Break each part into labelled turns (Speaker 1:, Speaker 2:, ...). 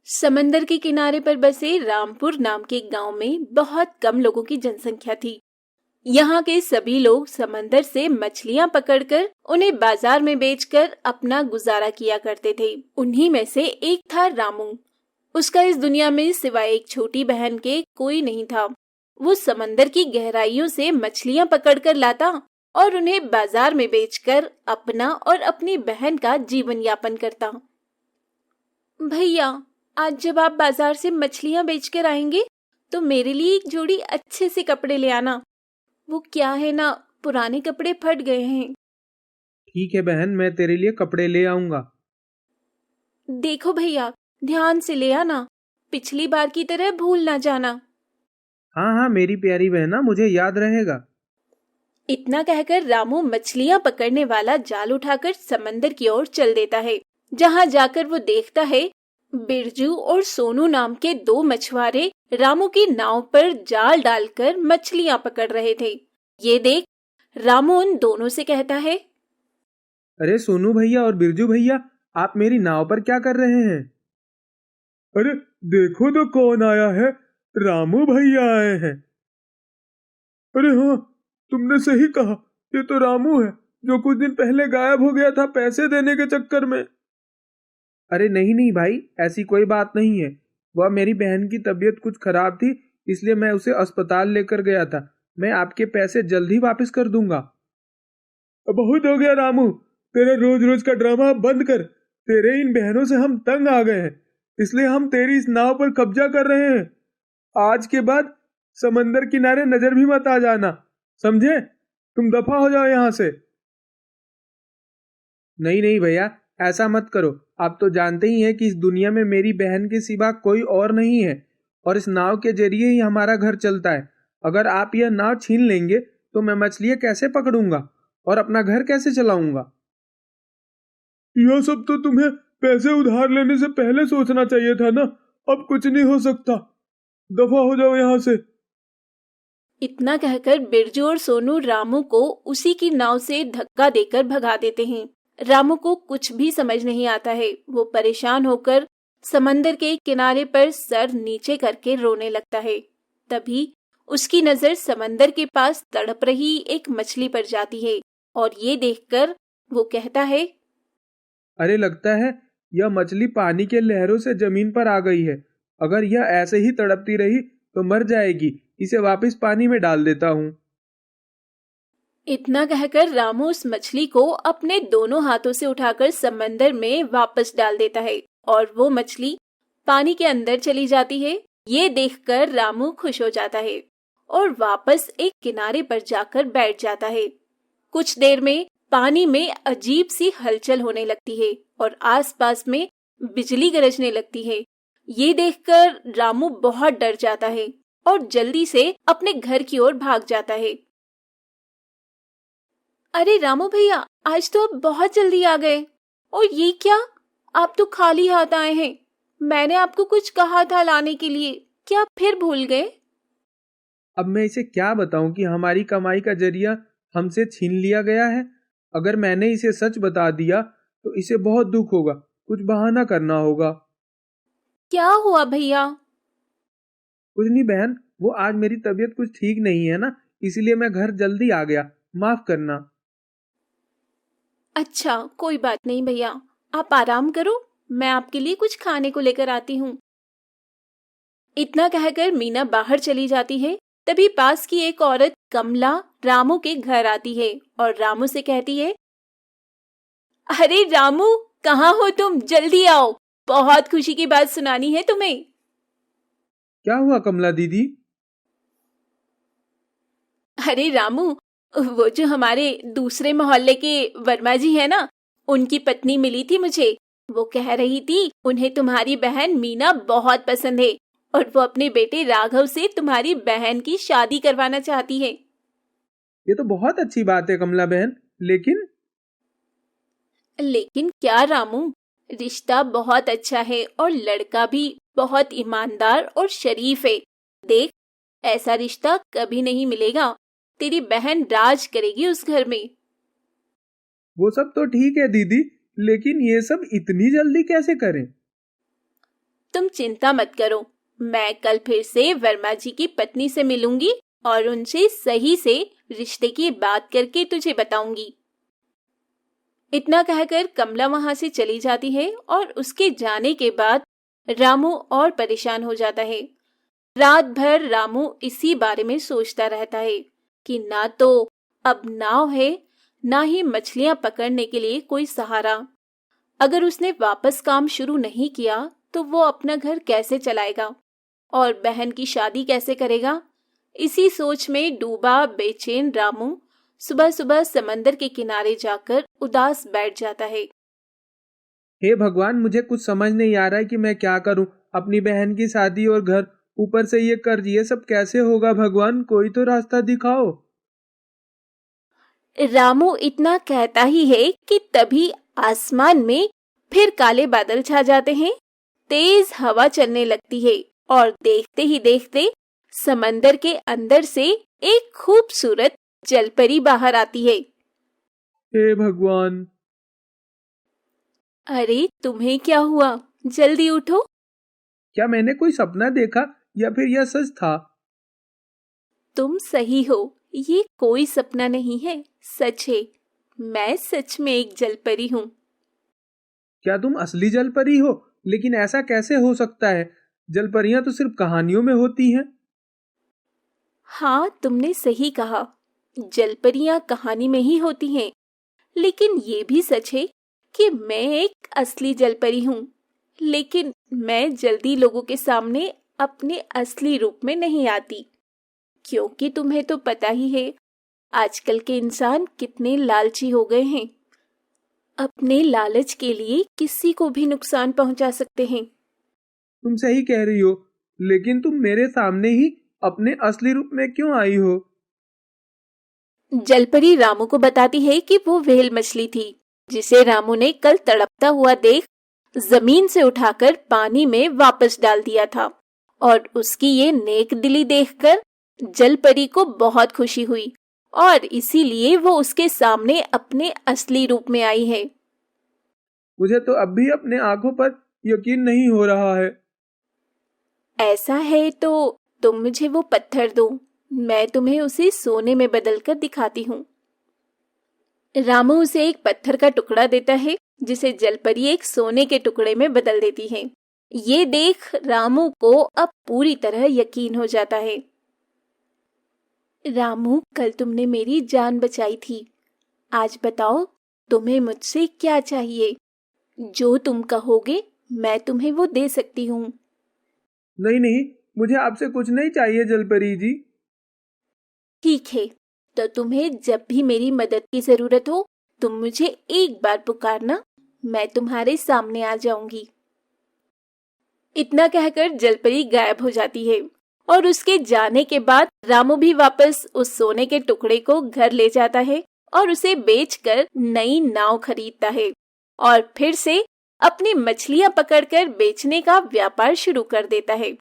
Speaker 1: समंदर के किनारे पर बसे रामपुर नाम के गांव में बहुत कम लोगों की जनसंख्या थी। यहाँ के सभी लोग समंदर से मछलियां पकड़कर उन्हें बाजार में बेचकर अपना गुजारा किया करते थे। उन्हीं में से एक था रामू। उसका इस दुनिया में सिवाय एक छोटी बहन के कोई नहीं था। वो समंदर की गहराइयों से मछलियां पकड़कर लाता और उन्हें बाजार में बेचकर अपना और अपनी बहन का जीवन यापन करता। भैया, आज जब आप बाजार से मछलियां बेचकर आएंगे तो मेरे लिए एक जोड़ी अच्छे से कपड़े ले आना। वो क्या है ना, पुराने कपड़े फट गए हैं।
Speaker 2: ठीक है बहन, मैं तेरे लिए कपड़े ले आऊंगा।
Speaker 1: देखो भैया, ध्यान से ले आना, पिछली बार की तरह भूल ना जाना।
Speaker 2: हाँ हाँ मेरी प्यारी बहना, मुझे याद रहेगा।
Speaker 1: इतना कहकर रामू मछलियां पकड़ने वाला जाल उठाकर समंदर की ओर चल देता है। जहां जाकर वो देखता है बिरजू और सोनू नाम के दो मछुआरे रामू की नाव पर जाल डालकर मछलियां पकड़ रहे थे। ये देख रामू उन दोनों से कहता है,
Speaker 2: अरे सोनू भैया और बिरजू भैया, आप मेरी नाव पर क्या कर रहे हैं? अरे देखो तो कौन आया है, रामू भैया आए हैं। अरे हाँ, तुमने सही कहा, ये तो रामू है जो कुछ दिन पहले गायब हो गया था पैसे देने के चक्कर में। अरे नहीं नहीं भाई, ऐसी कोई बात नहीं है। वह मेरी बहन की तबीयत कुछ खराब थी, इसलिए मैं उसे अस्पताल लेकर गया था। मैं आपके पैसे जल्द ही वापस कर दूंगा। अब बहुत हो गया रामू, तेरे रोज रोज का ड्रामा अब बंद कर। तेरे इन बहनों से हम तंग आ गए हैं, इसलिए हम तेरी इस नाव पर कब्जा कर रहे हैं। आज के बाद समंदर किनारे नजर भी मत आ जाना, समझे? तुम दफा हो जाओ यहाँ से। नहीं नहीं भैया, ऐसा मत करो। आप तो जानते ही हैं कि इस दुनिया में मेरी बहन के सिवा कोई और नहीं है, और इस नाव के जरिए ही हमारा घर चलता है। अगर आप यह नाव छीन लेंगे तो मैं मछलियां कैसे पकड़ूंगा और अपना घर कैसे चलाऊंगा? यह सब तो तुम्हें पैसे उधार लेने से पहले सोचना चाहिए था ना। अब कुछ नहीं हो सकता, दफा हो जाओ यहाँ से।
Speaker 1: इतना कहकर बिरजू और सोनू रामू को उसी की नाव से धक्का देकर भगा देते हैं। रामू को कुछ भी समझ नहीं आता है। वो परेशान होकर समंदर के किनारे पर सर नीचे करके रोने लगता है। तभी उसकी नजर समंदर के पास तड़प रही एक मछली पर जाती है और ये देखकर वो कहता है,
Speaker 2: अरे लगता है यह मछली पानी के लहरों से जमीन पर आ गई है। अगर यह ऐसे ही तड़पती रही तो मर जाएगी। इसे वापस पानी में डाल देता हूँ।
Speaker 1: इतना कहकर रामू उस मछली को अपने दोनों हाथों से उठाकर समंदर में वापस डाल देता है और वो मछली पानी के अंदर चली जाती है। ये देखकर रामू खुश हो जाता है और वापस एक किनारे पर जाकर बैठ जाता है। कुछ देर में पानी में अजीब सी हलचल होने लगती है और आसपास में बिजली गरजने लगती है। ये देखकर रामू बहुत डर जाता है और जल्दी से अपने घर की ओर भाग जाता है। अरे रामू भैया, आज तो आप बहुत जल्दी आ गए। और ये क्या, आप तो खाली हाथ आए हैं। मैंने आपको कुछ कहा था लाने के लिए, क्या आप फिर भूल गए?
Speaker 2: अब मैं इसे क्या बताऊं कि हमारी कमाई का जरिया हमसे छीन लिया गया है। अगर मैंने इसे सच बता दिया तो इसे बहुत दुख होगा। कुछ बहाना करना होगा।
Speaker 1: क्या हुआ भैया?
Speaker 2: कुछ नहीं बहन, वो आज मेरी तबीयत कुछ ठीक नहीं है ना, इसीलिए मैं घर जल्दी आ गया। माफ करना।
Speaker 1: अच्छा, कोई बात नहीं भैया, आप आराम करो, मैं आपके लिए कुछ खाने को लेकर आती हूँ। इतना कहकर मीना बाहर चली जाती है। तभी पास की एक औरत कमला रामू के घर आती है और रामू से कहती है, अरे रामू, कहाँ हो तुम? जल्दी आओ, बहुत खुशी की बात सुनानी है तुम्हें।
Speaker 2: क्या हुआ कमला दीदी?
Speaker 1: अरे रामू, वो जो हमारे दूसरे मोहल्ले के वर्मा जी है ना, उनकी पत्नी मिली थी मुझे। वो कह रही थी उन्हें तुम्हारी बहन मीना बहुत पसंद है और वो अपने बेटे राघव से तुम्हारी बहन की शादी करवाना चाहती है।
Speaker 2: ये तो बहुत अच्छी बात है कमला बहन, लेकिन
Speaker 1: लेकिन क्या रामू, रिश्ता बहुत अच्छा है और लड़का भी बहुत ईमानदार और शरीफ है। देख, ऐसा रिश्ता कभी नहीं मिलेगा। तेरी बहन राज करेगी उस घर में।
Speaker 2: वो सब तो ठीक है दीदी, लेकिन ये सब इतनी जल्दी कैसे करें?
Speaker 1: तुम चिंता मत करो, मैं कल फिर से वर्मा जी की पत्नी से मिलूंगी और उनसे सही से रिश्ते की बात करके तुझे बताऊंगी। इतना कहकर कमला वहां से चली जाती है और उसके जाने के बाद रामू और परेशान हो जाता है। रात भर रामू इसी बारे में सोचता रहता है कि ना तो अब नाव है, ना ही मछलियां पकड़ने के लिए कोई सहारा। अगर उसने वापस काम शुरू नहीं किया तो वो अपना घर कैसे चलाएगा और बहन की शादी कैसे करेगा। इसी सोच में डूबा बेचैन रामू सुबह सुबह समंदर के किनारे जाकर उदास बैठ जाता है।
Speaker 2: हे भगवान, मुझे कुछ समझ नहीं आ रहा है कि मैं क्या करूं। अपनी बहन की शादी और घर, ऊपर से ये कर्ज, ये सब कैसे होगा। भगवान, कोई तो रास्ता दिखाओ।
Speaker 1: रामू इतना कहता ही है कि तभी आसमान में फिर काले बादल छा जाते हैं। तेज हवा चलने लगती है और देखते ही देखते समंदर के अंदर से एक खूबसूरत जलपरी बाहर आती है।
Speaker 2: हे भगवान!
Speaker 1: अरे तुम्हें क्या हुआ, जल्दी उठो।
Speaker 2: क्या मैंने कोई सपना देखा या फिर यह सच था?
Speaker 1: तुम सही हो, ये कोई सपना नहीं है, सच है। मैं सच में एक जलपरी हूँ।
Speaker 2: क्या तुम असली जलपरी हो? लेकिन ऐसा कैसे हो सकता है? जलपरियां तो सिर्फ कहानियों में होती हैं।
Speaker 1: हाँ, तुमने सही कहा, जलपरियां कहानी में ही होती हैं, लेकिन ये भी सच है कि मैं एक असली जलपरी हूँ। लेकिन मैं जल्दी लोगों के सामने अपने असली रूप में नहीं आती, क्योंकि तुम्हें तो पता ही है आजकल के इंसान कितने लालची हो गए हैं। अपने लालच के लिए किसी को भी नुकसान पहुंचा सकते हैं।
Speaker 2: तुम सही कह रही हो, लेकिन तुम मेरे सामने ही अपने असली रूप में क्यों आई हो?
Speaker 1: जलपरी रामू को बताती है कि वो व्हेल मछली थी, जिसे रामू ने कल तड़पता हुआ देख जमीन से उठाकर पानी में वापस डाल दिया था। और उसकी ये नेक दिली देखकर जलपरी को बहुत खुशी हुई और इसीलिए वो उसके सामने अपने असली रूप में आई है।
Speaker 2: मुझे तो अब भी अपने आंखों पर यकीन नहीं हो रहा है।
Speaker 1: ऐसा है तो तुम मुझे वो पत्थर दो, मैं तुम्हें उसे सोने में बदलकर दिखाती हूँ। रामू उसे एक पत्थर का टुकड़ा देता है, जिसे जलपरी एक सोने के टुकड़े में बदल देती है। ये देख रामू को अब पूरी तरह यकीन हो जाता है। रामू, कल तुमने मेरी जान बचाई थी, आज बताओ तुम्हें मुझसे क्या चाहिए। जो तुम कहोगे मैं तुम्हें वो दे सकती हूँ।
Speaker 2: नहीं नहीं, मुझे आपसे कुछ नहीं चाहिए जलपरी जी।
Speaker 1: ठीक है, तो तुम्हें जब भी मेरी मदद की जरूरत हो तुम मुझे एक बार पुकारना, मैं तुम्हारे सामने आ जाऊंगी। इतना कहकर जलपरी गायब हो जाती है और उसके जाने के बाद रामू भी वापस उस सोने के टुकड़े को घर ले जाता है और उसे बेचकर नई नाव खरीदता है और फिर से अपनी मछलियां पकड़कर बेचने का व्यापार शुरू कर देता है।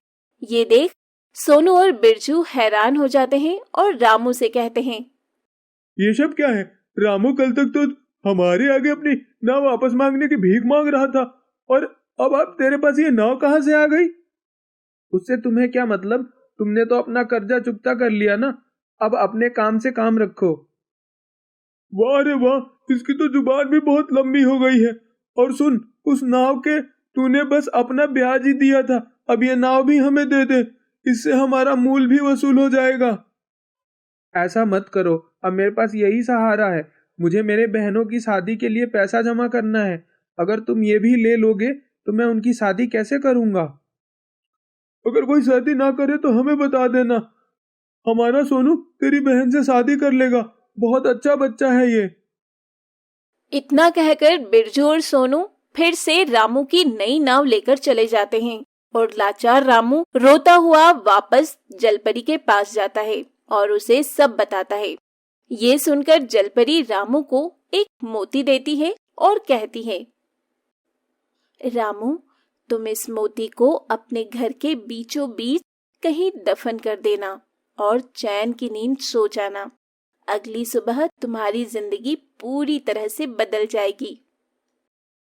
Speaker 1: ये देख सोनू और बिरजू हैरान हो जाते हैं और रामू से कहते हैं,
Speaker 2: ये सब क्या है? रामू कल तक तो हमारे आगे अपनी नाव वापस मांगने की भीख मांग रहा था, और अब आप, तेरे पास ये नाव कहाँ से आ गई? उससे तुम्हें क्या मतलब? तुमने तो अपना कर्जा चुकता कर लिया ना। अब अपने काम से काम रखो। वाह रे वाह, इसकी तो जुबान भी बहुत लंबी हो गई है। और सुन, उस नाव के तूने बस अपना ब्याज ही दिया था, अब ये नाव भी हमें दे दे, इससे हमारा मूल भी वसूल हो जाएगा। ऐसा मत करो, अब मेरे पास यही सहारा है। मुझे मेरे बहनों की शादी के लिए पैसा जमा करना है। अगर तुम ये भी ले लोगे तो मैं उनकी शादी कैसे करूंगा? अगर कोई शादी ना करे तो हमें बता देना, हमारा सोनू तेरी बहन से शादी कर लेगा। बहुत अच्छा बच्चा है ये।
Speaker 1: इतना कहकर बिरजू और सोनू फिर से रामू की नई नाव लेकर चले जाते हैं और लाचार रामू रोता हुआ वापस जलपरी के पास जाता है और उसे सब बताता है। ये सुनकर जलपरी रामू को एक मोती देती है और कहती है, रामू, तुम इस मोती को अपने घर के बीचों बीच कहीं दफन कर देना और चैन की नींद सो जाना। अगली सुबह तुम्हारी जिंदगी पूरी तरह से बदल जाएगी।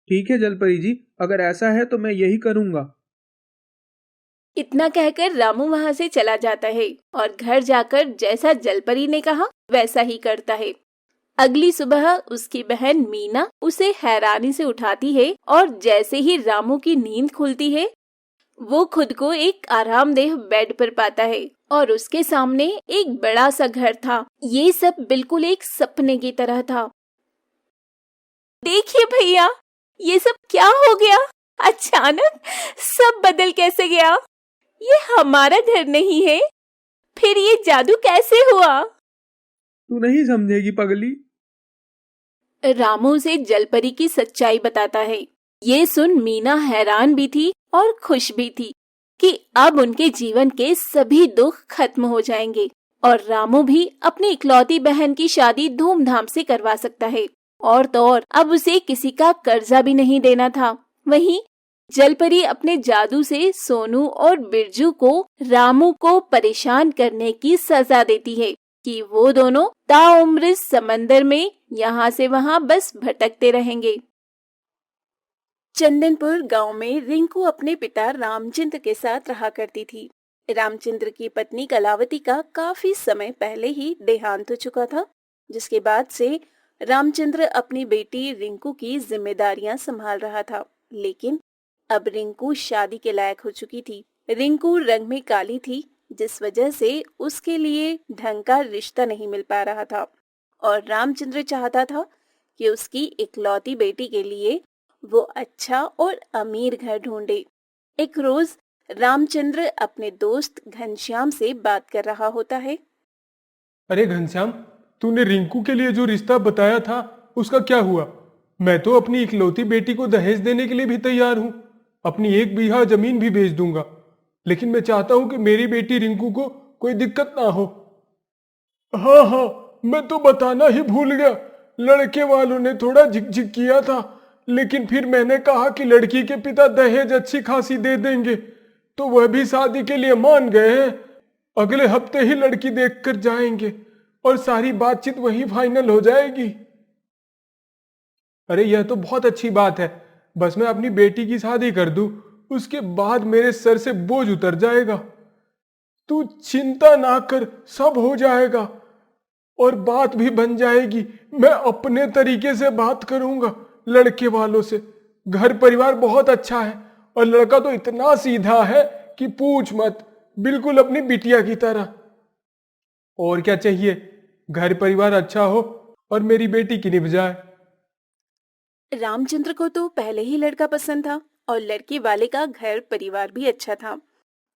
Speaker 2: ठीक है जलपरी जी, अगर ऐसा है तो मैं यही करूंगा।
Speaker 1: इतना कहकर रामू वहाँ से चला जाता है और घर जाकर जैसा जलपरी ने कहा वैसा ही करता है। अगली सुबह उसकी बहन मीना उसे हैरानी से उठाती है और जैसे ही रामू की नींद खुलती है वो खुद को एक आरामदेह बेड पर पाता है और उसके सामने एक बड़ा सा घर था। ये सब बिल्कुल एक सपने की तरह था। देखिए भैया, ये सब क्या हो गया? अचानक सब बदल कैसे गया? ये हमारा घर नहीं है, फिर ये जादू कैसे हुआ?
Speaker 2: तू नहीं समझेगी पगली।
Speaker 1: रामू उसे जलपरी की सच्चाई बताता है। ये सुन मीना हैरान भी थी और खुश भी थी कि अब उनके जीवन के सभी दुख खत्म हो जाएंगे और रामू भी अपनी इकलौती बहन की शादी धूमधाम से करवा सकता है। और तो और अब उसे किसी का कर्जा भी नहीं देना था। वहीं जलपरी अपने जादू से सोनू और बिरजू को रामू को परेशान करने की सजा देती है कि वो दोनों ताउम्र समंदर में यहाँ से वहाँ बस भटकते रहेंगे। चंदनपुर गांव में रिंकू अपने पिता रामचंद्र के साथ रहा करती थी। रामचंद्र की पत्नी कलावती का काफी समय पहले ही देहांत हो चुका था, जिसके बाद से रामचंद्र अपनी बेटी रिंकू की जिम्मेदारियां संभाल रहा था। लेकिन अब रिंकू शादी के लायक हो चुकी थी। रिंकू रंग में काली थी, जिस वजह से उसके लिए ढंग का रिश्ता नहीं मिल पा रहा था और रामचंद्र चाहता था कि उसकी इकलौती बेटी के लिए वो अच्छा और अमीर घर ढूंढे। एक रोज रामचंद्र अपने दोस्त घनश्याम से बात कर रहा होता है।
Speaker 3: अरे घनश्याम, तूने रिंकू के लिए जो रिश्ता बताया था उसका क्या हुआ? मैं तो अपनी इकलौती बेटी को दहेज देने के लिए भी तैयार हूँ। अपनी 1 बीघा जमीन भी बेच दूंगा, लेकिन मैं चाहता हूँ कि मेरी बेटी रिंकू को कोई दिक्कत ना हो। हाँ, मैं तो बताना ही भूल गया। लड़के वालों ने थोड़ा झिकझिक किया था, लेकिन फिर मैंने कहा कि लड़की के पिता दहेज अच्छी खासी दे देंगे, तो वह भी शादी के लिए मान गए हैं। अगले हफ्ते ही लड़की देखकर जाएंगे और सारी बातचीत वहीं फाइनल हो जाएगी। अरे यह तो बहुत अच्छी बात है। बस मैं अपनी बेटी की शादी कर दूं, उसके बाद मेरे सर से बोझ उतर जाएगा। तू चिंता ना कर, सब हो जाएगा और बात भी बन जाएगी। मैं अपने तरीके से बात करूंगा लड़के वालों से। घर परिवार बहुत अच्छा है और लड़का तो इतना सीधा है कि पूछ मत, बिल्कुल अपनी बिटिया की तरह। और क्या चाहिए? घर परिवार अच्छा हो और मेरी बेटी की निभ जाए।
Speaker 1: रामचंद्र को तो पहले ही लड़का पसंद था और लड़के वाले का घर परिवार भी अच्छा था।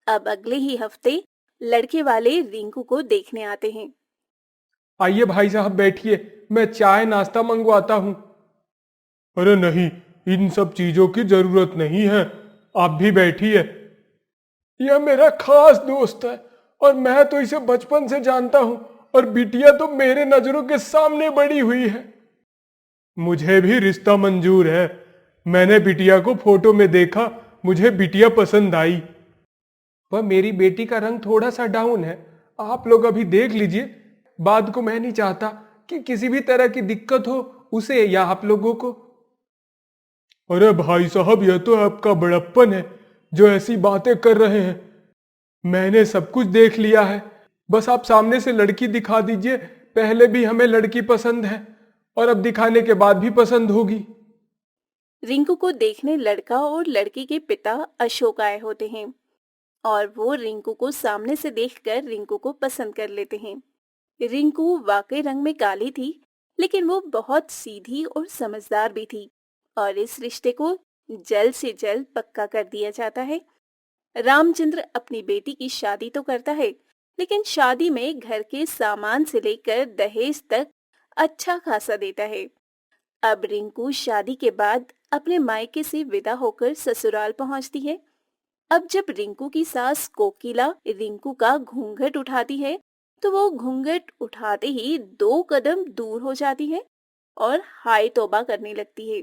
Speaker 1: अब अगले ही हफ्ते लड़के वाले रिंकू को देखने आते हैं।
Speaker 3: आइए भाई साहब बैठिए, मैं चाय नाश्ता मंगवाता हूं। अरे नहीं, इन सब चीजों की जरूरत नहीं है, आप भी बैठिए। यह मेरा खास दोस्त है और मैं तो इसे बचपन से जानता हूं और बिटिया तो मेरे नजरों के सामने बड़ी हुई है। मुझे भी रिश्ता मंजूर है। मैंने बिटिया को फोटो में देखा, मुझे बिटिया पसंद आई। वह मेरी बेटी का रंग थोड़ा सा डाउन है, आप लोग अभी देख लीजिए। बाद को मैं नहीं चाहता कि किसी भी तरह की दिक्कत हो उसे या आप लोगों को। अरे भाई साहब, यह तो आपका बड़प्पन है जो ऐसी बातें कर रहे हैं। मैंने सब कुछ देख लिया है, बस आप सामने से लड़की दिखा दीजिए। पहले भी हमें लड़की पसंद है और अब दिखाने के बाद भी पसंद होगी।
Speaker 1: रिंकू को देखने लड़का और लड़की के पिता अशोक आए होते हैं और वो रिंकू को सामने से देखकर रिंकू को पसंद कर लेते हैं। रिंकू वाकई रंग में काली थी, लेकिन वो बहुत सीधी और समझदार भी थी और इस रिश्ते को जल्द से जल्द पक्का कर दिया जाता है। रामचंद्र अपनी बेटी की शादी तो करता है, लेकिन शादी में घर के सामान से लेकर दहेज तक अच्छा खासा देता है। अब रिंकू शादी के बाद अपने मायके से विदा होकर ससुराल पहुंचती है। अब जब रिंकू की सास कोकिला रिंकू का घूंघट उठाती है, तो वो घूंघट उठाते ही 2 कदम दूर हो जाती है और हाय तौबा करने लगती है।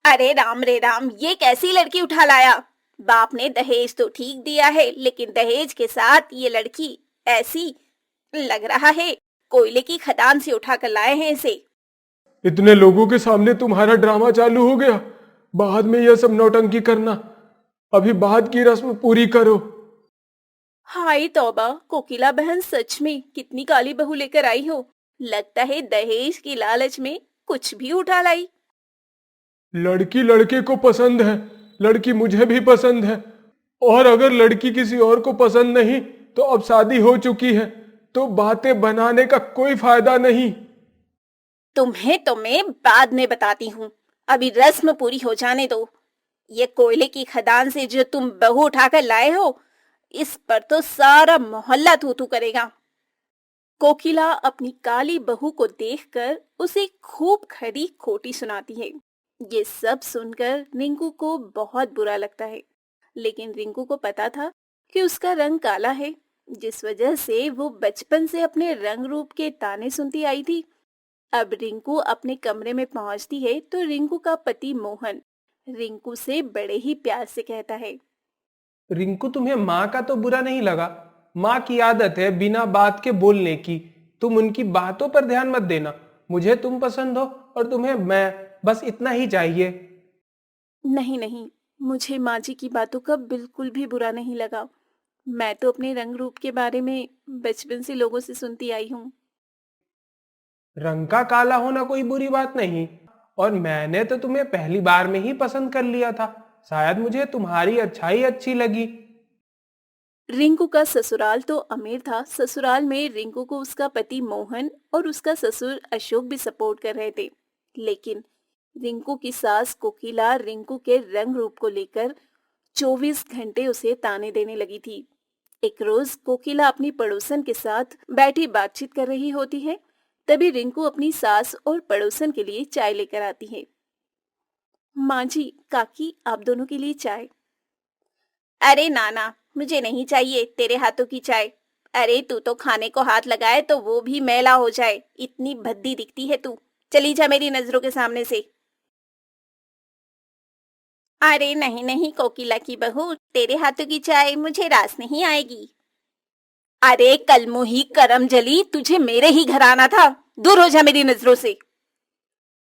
Speaker 1: अरे राम रे राम, ये कैसी लड़की उठा लाया? बाप ने दहेज तो ठीक दिया है, लेकिन दहेज के साथ ये लड़की ऐसी, लग रहा है कोयले की खदान से उठा कर लाए हैं इसे।
Speaker 3: इतने लोगों के सामने तुम्हारा ड्रामा चालू हो गया, बाद में यह सब नौटंकी करना। अभी बाद की रस्म पूरी करो।
Speaker 1: हाय तौबा, कोकिला बहन सच में कितनी काली बहू लेकर आई हो। लगता है दहेज की लालच में कुछ भी उठा लाई।
Speaker 3: लड़की लड़के को पसंद है, लड़की मुझे भी पसंद है। और अगर लड़की किसी और को पसंद नहीं तो अब शादी हो चुकी है, तो बातें बनाने का कोई फायदा नहीं।
Speaker 1: तुम्हें तो मैं बाद में बताती हूँ, अभी रस्म पूरी हो जाने दो। ये कोयले की खदान से जो तुम बहू उठाकर लाए हो, इस पर तो सारा मोहल्ला थू थू करेगा। कोकिला अपनी काली बहू को देखकर उसे खूब खरी खोटी सुनाती है। ये सब सुनकर रिंकू को बहुत बुरा लगता है, लेकिन रिंकू को पता था कि उसका रंग काला है, जिस वजह से वो बचपन से अपने रंग रूप के ताने सुनती आई थी। अब रिंकू अपने कमरे में पहुंचती है तो रिंकू का पति मोहन रिंकू से बड़े ही प्यार से कहता है,
Speaker 3: रिंकू, तुम्हें माँ का तो बुरा नहीं लगा? माँ की आदत है बिना बात के बोलने की। तुम उनकी बातों पर ध्यान मत देना। मुझे तुम पसंद हो और तुम्हें मैं, बस इतना ही चाहिए।
Speaker 1: नहीं नहीं, मुझे माँ जी की बातों का बिल्कुल भी बुरा नहीं लगा। मैं तो अपने रंग रूप के बारे में बचपन से लोगों से सुनती आई हूँ।
Speaker 3: रंग का काला होना कोई बुरी बात नहीं, और मैंने तो तुम्हें पहली बार में ही पसंद कर लिया था। शायद मुझे तुम्हारी अच्छाई अच्छी लगी।
Speaker 1: रिंकू का ससुराल तो अमीर था। ससुराल में रिंकू को उसका पति मोहन और उसका ससुर अशोक भी सपोर्ट कर रहे थे, लेकिन रिंकू की सास कोकिला रिंकू के रंग रूप को लेकर 24 घंटे उसे ताने देने लगी थी। एक रोज कोकिला अपनी पड़ोसन के साथ बैठी बातचीत कर रही होती है, तभी रिंकू अपनी सास और पड़ोसन के लिए चाय लेकर आती है। माँ जी, काकी, आप दोनों के लिए चाय। अरे नाना, मुझे नहीं चाहिए तेरे हाथों की चाय। अरे तू तो खाने को हाथ लगाए तो वो भी मैला हो जाए, इतनी भद्दी दिखती है तू। चली जा मेरी नजरों के सामने से। अरे नहीं नहीं कोकिला की बहू, तेरे हाथों की चाय मुझे रास नहीं आएगी। अरे कलमुही करम जली, तुझे मेरे ही घर आना था, दूर हो जा मेरी नजरों से।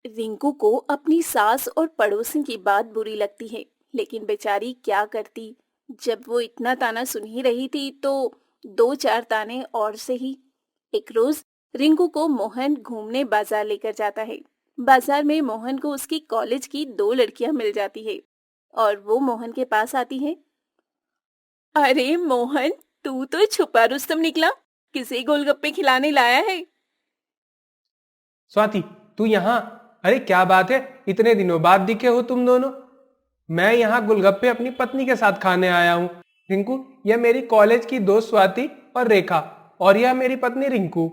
Speaker 1: रिंकू को अपनी सास और पड़ोसन की बात बुरी लगती है, लेकिन बेचारी क्या करती। जब वो इतना ताना सुन ही रही थी तो 2-4 ताने और से ही। एक रोज रिंकू को मोहन घूमने बाजार लेकर जाता है। बाजार में मोहन को उसकी कॉलेज की 2 लड़कियां मिल जाती है और वो मोहन के पास आती है। अरे मोहन, तू तो छुपा रुस्तम निकला, किसे गोलगप्पे खिलाने लाया है?
Speaker 3: स्वाति, तू यहाँ? अरे क्या बात है, इतने दिनों बाद दिखे हो तुम दोनों। मैं यहाँ गोलगप्पे अपनी पत्नी के साथ खाने आया हूँ। रिंकू, यह मेरी कॉलेज की दोस्त स्वाति और रेखा, और यह मेरी पत्नी रिंकू।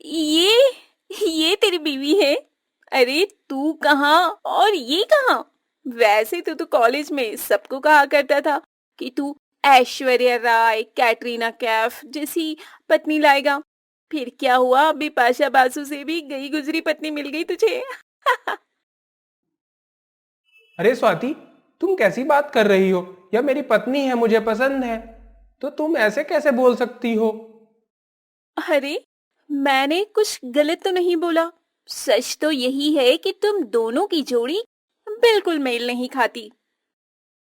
Speaker 1: ये तेरी बीवी है? अरे तू कहाँ और ये कहाँ? वैसे तो कॉलेज में सबको कहा करता था कि तू ऐश्वर्या राय, कैटरीना कैफ जैसी पत्नी लाएगा। फिर क्या हुआ, बिपाशा बासु से भी गई गुजरी पत्नी मिल गई तुझे।
Speaker 3: अरे स्वाति, तुम कैसी बात कर रही हो? यह मेरी पत्नी है, मुझे पसंद है, तो तुम ऐसे कैसे बोल सकती हो?
Speaker 1: अरे मैंने कुछ गलत तो नहीं बोला। सच तो यही है कि तुम दोनों की जोड़ी बिल्कुल मेल नहीं खाती।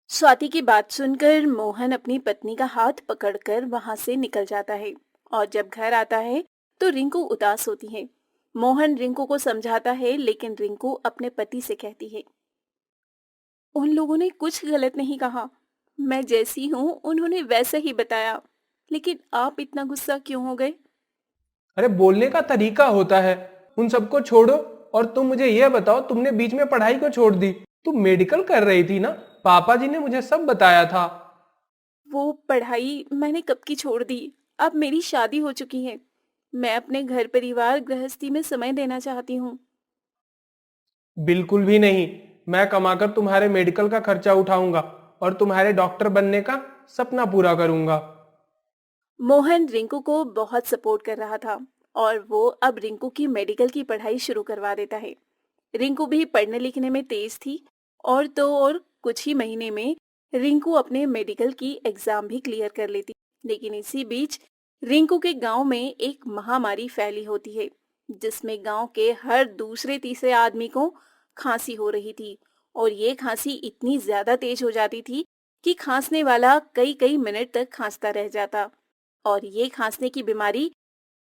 Speaker 1: स्वाति की बात सुनकर मोहन अपनी पत्नी का हाथ पकड़कर वहां से निकल जाता है और जब घर आता है तो रिंकू उदास होती है। मोहन रिंकू को समझाता है, लेकिन रिंकू अपने पति से कहती है, उन लोगों ने कुछ गलत नहीं कहा, मैं जैसी हूँ उन्होंने वैसा ही बताया, लेकिन आप इतना गुस्सा क्यों हो गए?
Speaker 3: अरे बोलने का तरीका होता है, उन सबको छोड़ो और तुम मुझे यह बताओ, तुमने बीच में पढ़ाई को छोड़ दी? तुम मेडिकल कर रही थी ना? पापा जी ने मुझे सब बताया था।
Speaker 1: वो पढ़ाई मैंने कब की छोड़ दी, अब मेरी शादी हो चुकी है। मैं अपने घर परिवार गृहस्थी में समय देना चाहती हूँ।
Speaker 3: बिल्कुल भी नहीं। मैं कमाकर तुम्हारे मेडिकल का खर्चा उठाऊंगा और तुम्हारे डॉक्टर बनने का सपना पूरा करूंगा।
Speaker 1: मोहन रिंकू को बहुत सपोर्ट कर रहा था और वो अब रिंकू की मेडिकल की पढ़ाई शुरू करवा देता है। रिंकू भी पढ़ने लिखने में तेज थी और तो और कुछ ही महीने में रिंकू अपने मेडिकल की एग्जाम भी क्लियर कर लेती। लेकिन इसी बीच रिंकू के गांव में एक महामारी फैली होती है, जिसमें गांव के हर दूसरे तीसरे आदमी को खांसी हो रही थी और ये खांसी इतनी ज्यादा तेज हो जाती थी कि खांसने वाला कई कई मिनट तक खांसता रह जाता। और ये खांसने की बीमारी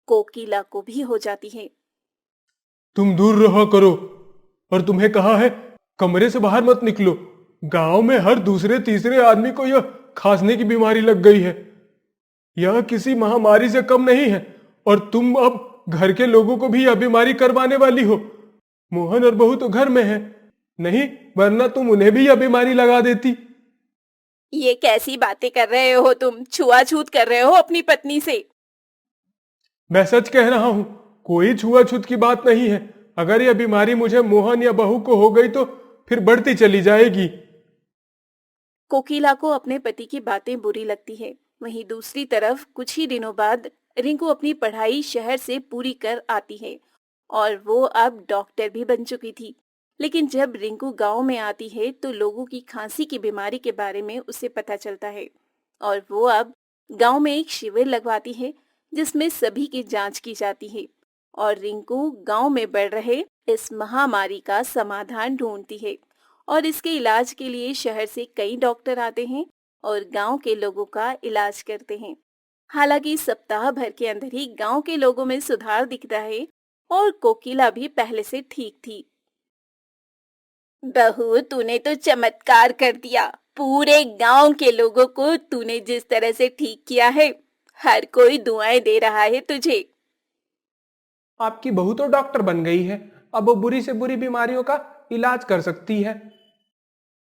Speaker 1: कोकिला को भी हो जाती है।
Speaker 3: तुम दूर रहा करो, और तुम्हें कहा है कमरे से बाहर मत निकलो। गांव में हर दूसरे तीसरे आदमी को यह खांसने की बीमारी लग गई है। यह किसी महामारी से कम नहीं है, और तुम अब घर के लोगों को भी यह बीमारी करवाने वाली हो। मोहन और बहू तो घर में है, नहीं वरना तुम उन्हें भी यह बीमारी लगा देती।
Speaker 1: ये कैसी बातें कर रहे हो तुम? छुआछूत कर रहे हो अपनी पत्नी से।
Speaker 3: मैं सच कह रहा हूं, कोई छुआछूत की बात नहीं है। अगर यह बीमारी मुझे मोहन या बहू को हो गई तो फिर बढ़ती चली जाएगी।
Speaker 1: कोकिला को अपने पति की बातें बुरी लगती है। वहीं दूसरी तरफ कुछ ही दिनों बाद रिंकू अपनी पढ़ाई शहर से पूरी कर आती है और वो अब डॉक्टर भी बन चुकी थी। लेकिन जब रिंकू गांव में आती है तो लोगों की खांसी की बीमारी के बारे में उसे पता चलता है और वो अब गांव में एक शिविर लगवाती है जिसमें सभी की जांच की जाती है और रिंकू गांव में बढ़ रहे इस महामारी का समाधान ढूंढती है और इसके इलाज के लिए शहर से कई डॉक्टर आते हैं और गांव के लोगों का इलाज करते हैं। हालांकि सप्ताह भर के अंदर ही गांव के लोगों में सुधार दिखता है और कोकिला भी पहले से ठीक थी। बहू, तूने तो चमत्कार कर दिया। पूरे गांव के लोगों को तूने जिस तरह से ठीक किया है, हर कोई दुआएं दे रहा है तुझे।
Speaker 3: आपकी बहू तो डॉक्टर बन गई है, अब वो बुरी से बुरी बीमारियों का इलाज कर सकती है।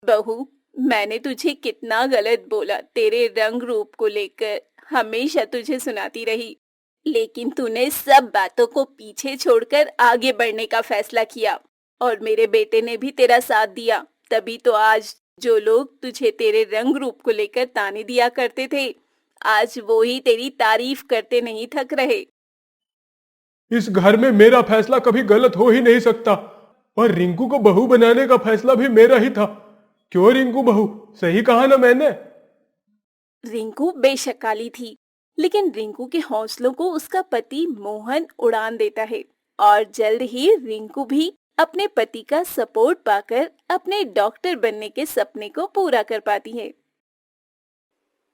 Speaker 1: बहू, मैंने तुझे कितना गलत बोला। तेरे रंग रूप को लेकर हमेशा तुझे सुनाती रही, लेकिन तूने सब बातों को पीछे छोड़कर आगे बढ़ने का फैसला किया और मेरे बेटे ने भी तेरा साथ दिया। तभी तो आज जो लोग तुझे तेरे रंग रूप को लेकर ताने दिया करते थे, आज वो ही तेरी तारीफ करते नहीं थक रहे।
Speaker 3: इस घर में मेरा फैसला कभी गलत हो ही नहीं सकता, और रिंकू को बहू बनाने का फैसला भी मेरा ही था। क्यों रिंकू बहू, सही कहा ना मैंने?
Speaker 1: रिंकू बेशक काली थी, लेकिन रिंकू के हौसलों को उसका पति मोहन उड़ान देता है और जल्द ही रिंकू भी अपने पति का सपोर्ट पाकर अपने डॉक्टर बनने के सपने को पूरा कर पाती है।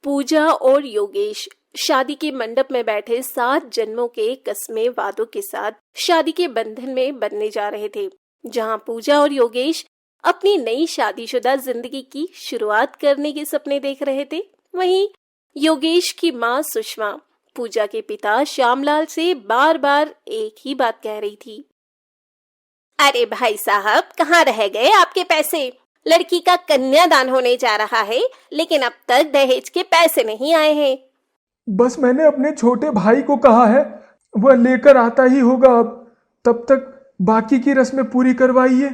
Speaker 1: पूजा और योगेश शादी के मंडप में बैठे 7 जन्मों के कस्मे वादों के साथ शादी के बंधन में बंधने जा रहे थे। जहां पूजा और योगेश अपनी नई शादीशुदा जिंदगी की शुरुआत करने के सपने देख रहे थे, वहीं योगेश की मां सुषमा पूजा के पिता श्यामलाल से बार बार एक ही बात कह रही थी। अरे भाई साहब, कहाँ रह गए आपके पैसे? लड़की का कन्यादान होने जा रहा है, लेकिन अब तक दहेज के पैसे नहीं आए हैं।
Speaker 2: बस मैंने अपने छोटे भाई को कहा है, वह लेकर आता ही होगा। अब तब तक बाकी की रस्में पूरी करवाइए।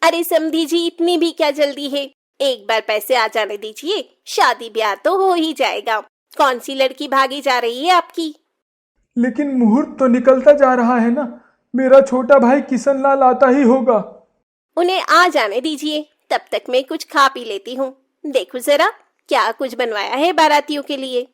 Speaker 1: अरे समधी जी, इतनी भी क्या जल्दी है? एक बार पैसे आ जाने दीजिए, शादी ब्याह तो हो ही जाएगा। कौन सी लड़की भागी जा रही है आपकी?
Speaker 2: लेकिन मुहूर्त तो निकलता जा रहा है ना, मेरा छोटा भाई किशन लाल आता ही होगा।
Speaker 1: उन्हें आ जाने दीजिए, तब तक मैं कुछ खा पी लेती हूँ। देखो जरा क्या कुछ बनवाया है बारातियों के लिए।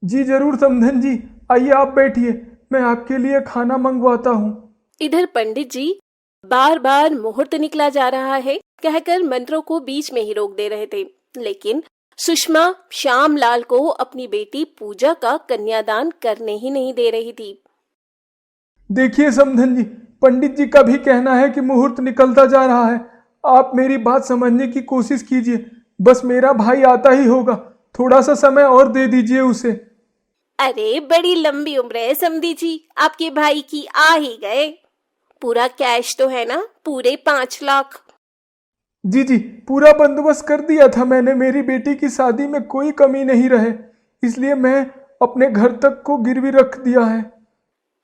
Speaker 2: जी जरूर समधन जी, आइए आप बैठिए, मैं आपके लिए खाना मंगवाता हूँ।
Speaker 1: इधर पंडित जी बार बार मुहूर्त निकला जा रहा है कहकर मंत्रों को बीच में ही रोक दे रहे थे, लेकिन सुषमा श्यामलाल को अपनी बेटी पूजा का कन्यादान करने ही नहीं दे रही थी।
Speaker 2: देखिए समधन जी, पंडित जी का भी कहना है कि मुहूर्त निकलता जा रहा है। आप मेरी बात समझने की कोशिश कीजिए। बस मेरा भाई आता ही होगा, थोड़ा सा समय और दे दीजिए उसे।
Speaker 1: अरे बड़ी लंबी उम्र है समधी जी, आपके भाई की आ ही गए। पूरा कैश तो है ना, पूरे 5 लाख।
Speaker 2: जी जी, पूरा बंदोबस्त कर दिया था मैंने। मेरी बेटी की शादी में कोई कमी नहीं रहे, इसलिए मैं अपने घर तक को गिरवी रख दिया है।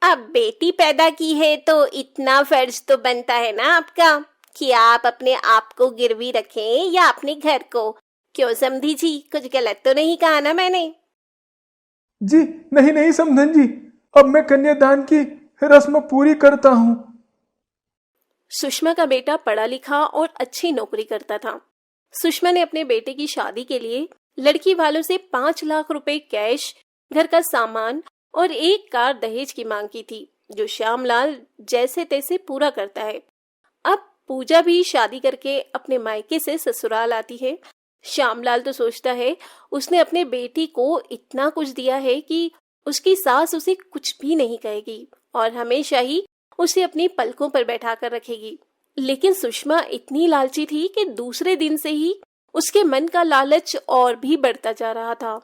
Speaker 1: अब बेटी पैदा की है तो इतना फर्ज तो बनता है ना आपका कि आप अपने आप को गिरवी रखें या अपने घर को। क्यों समधी जी, कुछ गलत तो नहीं कहा ना मैंने?
Speaker 2: जी नहीं नहीं समधन जी, अब मैं कन्यादान की रस्म पूरी करता हूँ।
Speaker 1: सुषमा का बेटा पढ़ा लिखा और अच्छी नौकरी करता था। सुषमा ने अपने बेटे की शादी के लिए लड़की वालों से 5 लाख रुपए कैश, घर का सामान और 1 कार दहेज की मांग की थी, जो श्यामलाल जैसे तैसे पूरा करता है। अब पूजा भी शादी करके अपने मायके से ससुराल आती है। श्यामलाल तो सोचता है उसने अपने बेटी को इतना कुछ दिया है कि उसकी सास उसे कुछ भी नहीं कहेगी और हमेशा ही उसे अपनी पलकों पर बैठा कर रखेगी। लेकिन सुषमा इतनी लालची थी कि दूसरे दिन से ही उसके मन का लालच और भी बढ़ता जा रहा था।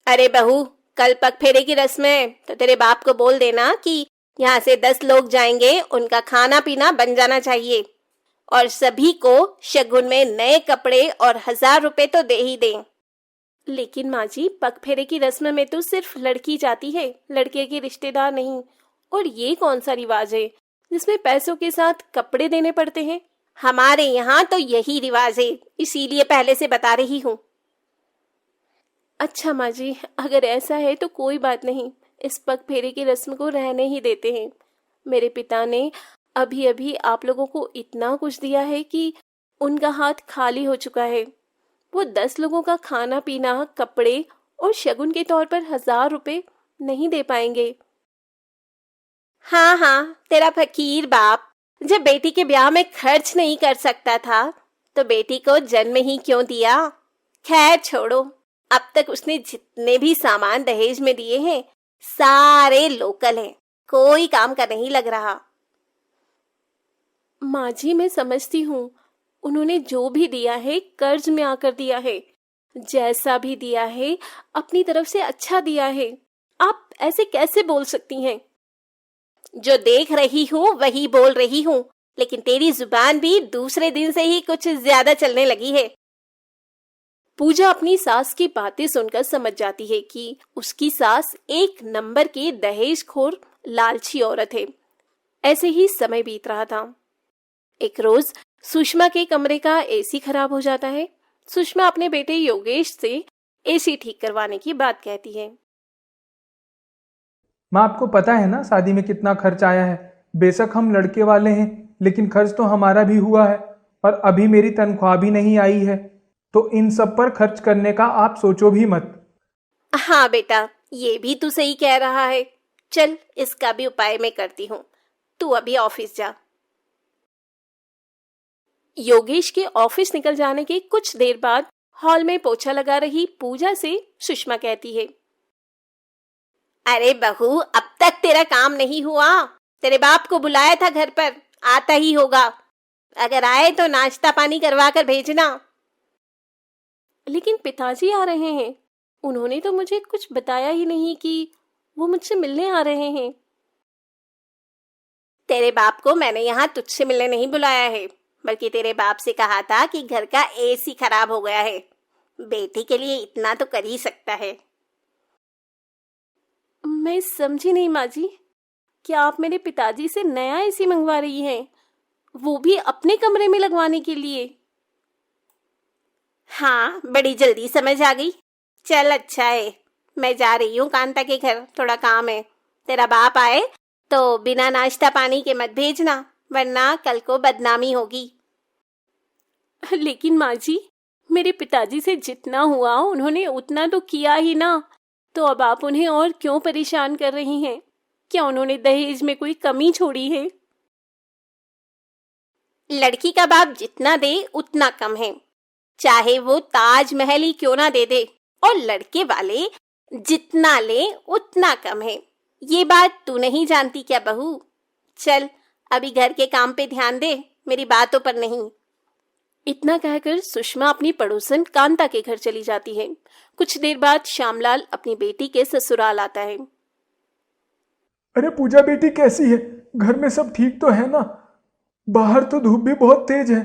Speaker 1: अरे बहू, कल पग फेरे की रस्म है तो तेरे बाप को बोल देना कि यहाँ से 10 लोग जाएंगे, उनका खाना पीना बन जाना चाहिए और सभी को शगुन में नए कपड़े और 1000 रुपए तो दे ही दें। लेकिन माँ जी, पग फेरे की रस्म में तो सिर्फ लड़की जाती है, लड़के के रिश्तेदार नहीं। और ये कौन सा रिवाज है जिसमें पैसों के साथ कपड़े देने पड़ते हैं? हमारे यहाँ तो यही रिवाज है, इसीलिए पहले से बता रही हूँ। अच्छा माँ जी, अगर ऐसा है तो कोई बात नहीं, इस पग फेरे की रस्म को रहने ही देते हैं। मेरे पिता ने अभी अभी आप लोगों को इतना कुछ दिया है कि उनका हाथ खाली हो चुका है। वो 10 लोगों का खाना पीना, कपड़े और शगुन के तौर पर 1000 रुपए नहीं दे पाएंगे। हाँ हाँ, तेरा फकीर बाप जब बेटी के ब्याह में खर्च नहीं कर सकता था तो बेटी को जन्म ही क्यों दिया। खैर छोड़ो, अब तक उसने जितने भी सामान दहेज में दिए हैं सारे लोकल हैं, कोई काम का नहीं लग रहा। माँ जी, मैं समझती हूँ, उन्होंने जो भी दिया है कर्ज में आकर दिया है। जैसा भी दिया है अपनी तरफ से अच्छा दिया है। आप ऐसे कैसे बोल सकती हैं? जो देख रही हूँ वही बोल रही हूँ, लेकिन तेरी जुबान भी दूसरे दिन से ही कुछ ज्यादा चलने लगी है। पूजा अपनी सास की बातें सुनकर समझ जाती है कि उसकी सास एक नंबर की दहेजखोर लालची औरत है। ऐसे ही समय बीत रहा था। एक रोज सुषमा के कमरे का एसी खराब हो जाता है। सुषमा अपने बेटे योगेश से एसी ठीक करवाने की बात कहती है।
Speaker 4: माँ, आपको पता है ना शादी में कितना खर्च आया है। बेशक हम लड़के वाले हैं, लेकिन खर्च तो हमारा भी हुआ है और अभी मेरी तनख्वाह भी नहीं आई है, तो इन सब पर खर्च करने का आप सोचो भी मत।
Speaker 1: हाँ बेटा, ये भी तू सही कह रहा है। चल, इसका भी उपाय मैं करती हूँ, तू अभी ऑफिस जा। योगेश के ऑफिस निकल जाने के कुछ देर बाद हॉल में पोछा लगा रही पूजा से सुषमा कहती है, अरे बहू, अब तक तेरा काम नहीं हुआ। तेरे बाप को बुलाया था घर पर, आता ही होगा। अगर आए तो नाश्ता पानी करवा कर भेजना। लेकिन पिताजी आ रहे हैं, उन्होंने तो मुझे कुछ बताया ही नहीं कि वो मुझसे मिलने आ रहे हैं। तेरे बाप को मैंने यहाँ तुझसे मिलने नहीं बुलाया है, बल्कि तेरे बाप से कहा था कि घर का एसी खराब हो गया है, बेटी के लिए इतना तो कर ही सकता है। मैं समझी नहीं माँ जी, क्या आप मेरे पिताजी से नया एसी मंगवा रही हैं, वो भी अपने कमरे में लगवाने के लिए? हाँ, बड़ी जल्दी समझ आ गई। चल अच्छा है, मैं जा रही हूँ कांता के घर, थोड़ा काम है। तेरा बाप आए तो बिना नाश्ता पानी के मत भेजना, वरना कल को बदनामी होगी। लेकिन माँ जी, मेरे पिताजी से जितना हुआ उन्होंने उतना तो किया ही ना, तो अब आप उन्हें और क्यों परेशान कर रही हैं? क्या उन्होंने दहेज में कोई कमी छोड़ी है? लड़की का बाप जितना दे उतना कम है, चाहे वो ताजमहल ही क्यों ना दे दे, और लड़के वाले जितना ले उतना कम है। ये बात तू नहीं जानती क्या बहू? चल अभी घर के काम पे ध्यान दे, मेरी बातों पर नहीं। इतना कहकर सुषमा अपनी पड़ोसन कांता के घर चली जाती है। कुछ देर बाद श्यामलाल अपनी बेटी के ससुराल आता है।
Speaker 4: अरे पूजा बेटी कैसी है? घर में सब ठीक तो है ना? बाहर तो धूप भी बहुत तेज है।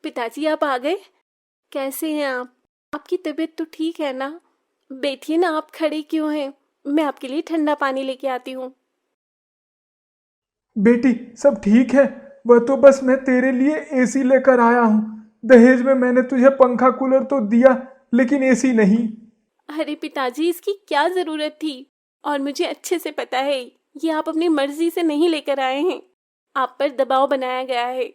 Speaker 1: पिताजी आप आ गए? कैसे हैं आप? आपकी तबीयत तो ठीक है ना? बैठिए ना, आप खड़े क्यों हैं? मैं आपके लिए ठंडा पानी लेके आती हूँ।
Speaker 4: बेटी सब ठीक है, वह तो बस मैं तेरे लिए एसी लेकर आया हूँ। दहेज में मैंने तुझे पंखा कूलर तो दिया, लेकिन एसी नहीं।
Speaker 1: अरे पिताजी, इसकी क्या जरूरत थी? और मुझे अच्छे से पता है ये आप अपनी मर्जी से नहीं लेकर आए हैं, आप पर दबाव बनाया गया है।